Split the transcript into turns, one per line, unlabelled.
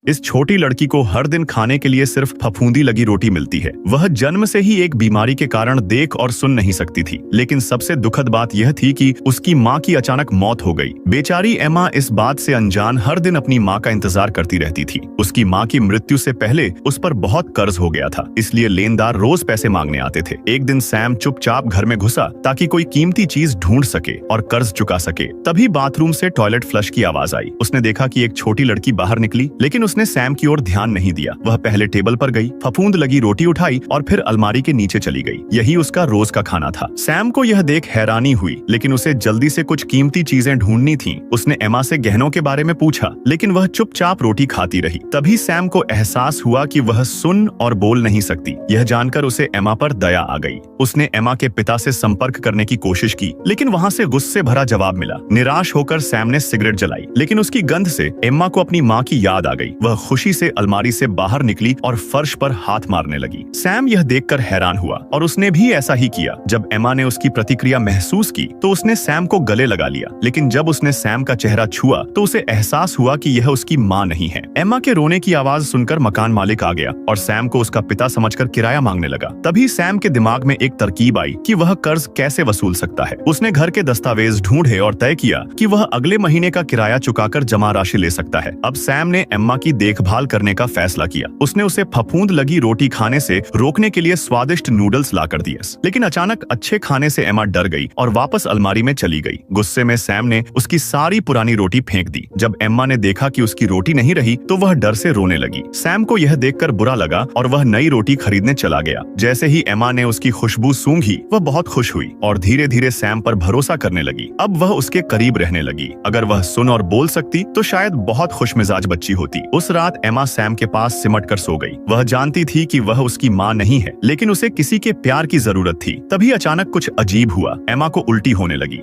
इस छोटी लड़की को हर दिन खाने के लिए सिर्फ फफूंदी लगी रोटी मिलती है। वह जन्म से ही एक बीमारी के कारण देख और सुन नहीं सकती थी, लेकिन सबसे दुखद बात यह थी कि उसकी माँ की अचानक मौत हो गई। बेचारी एमा इस बात से अनजान हर दिन अपनी माँ का इंतजार करती रहती थी। उसकी माँ की मृत्यु से पहले उस पर बहुत कर्ज हो गया था, इसलिए लेनदार रोज पैसे मांगने आते थे। एक दिन सैम चुपचाप घर में घुसा ताकि कोई कीमती चीज ढूंढ सके और कर्ज चुका सके। तभी बाथरूम से टॉयलेट फ्लश की आवाज आई। उसने देखा कि एक छोटी लड़की बाहर निकली, लेकिन उसने सैम की ओर ध्यान नहीं दिया। वह पहले टेबल पर गई, फफूंद लगी रोटी उठाई और फिर अलमारी के नीचे चली गई। यही उसका रोज का खाना था। सैम को यह देख हैरानी हुई, लेकिन उसे जल्दी से कुछ कीमती चीजें ढूंढनी थी। उसने एमा से गहनों के बारे में पूछा, लेकिन वह चुपचाप रोटी खाती रही। तभी सैम को एहसास हुआ कि वह सुन और बोल नहीं सकती। यह जानकर उसे एमा पर दया आ गई। उसने एमा के पिता से संपर्क करने की कोशिश की, लेकिन वहां से गुस्से भरा जवाब मिला। निराश होकर सैम ने सिगरेट जलाई, लेकिन उसकी गंध से एम्मा को अपनी माँ की याद आ गई। वह खुशी से अलमारी से बाहर निकली और फर्श पर हाथ मारने लगी। सैम यह देखकर हैरान हुआ और उसने भी ऐसा ही किया। जब एम्मा ने उसकी प्रतिक्रिया महसूस की तो उसने सैम को गले लगा लिया, लेकिन जब उसने सैम का चेहरा छुआ तो उसे एहसास हुआ कि यह उसकी माँ नहीं है। एम्मा के रोने की आवाज सुनकर मकान मालिक आ गया और सैम को उसका पिता समझकर किराया मांगने लगा। तभी सैम के दिमाग में एक तरकीब आई कि वह कर्ज कैसे वसूल सकता है। उसने घर के दस्तावेज ढूंढे और तय किया कि वह अगले महीने का किराया चुकाकर जमा राशि ले सकता है। अब सैम ने एम्मा की देखभाल करने का फैसला किया। उसने उसे फफूंद लगी रोटी खाने से रोकने के लिए स्वादिष्ट नूडल्स लाकर दिए, लेकिन अचानक अच्छे खाने से एम्मा डर गई और वापस अलमारी में चली गई। गुस्से में सैम ने उसकी सारी पुरानी रोटी फेंक दी। जब एम्मा ने देखा कि उसकी रोटी नहीं रही तो वह डर से रोने लगी। सैम को यह देखकर बुरा लगा और वह नई रोटी खरीदने चला गया। जैसे ही एम्मा ने उसकी खुशबू सूंघी, वह बहुत खुश हुई और धीरे धीरे सैम पर भरोसा करने लगी। अब वह उसके करीब रहने लगी। अगर वह सुन और बोल सकती तो शायद बहुत खुशमिजाज बच्ची होती। उस रात एम्मा सैम के पास सिमट कर सो गई। वह जानती थी कि वह उसकी माँ नहीं है, लेकिन उसे किसी के प्यार की जरूरत थी। तभी अचानक कुछ अजीब हुआ। एम्मा को उल्टी होने लगी।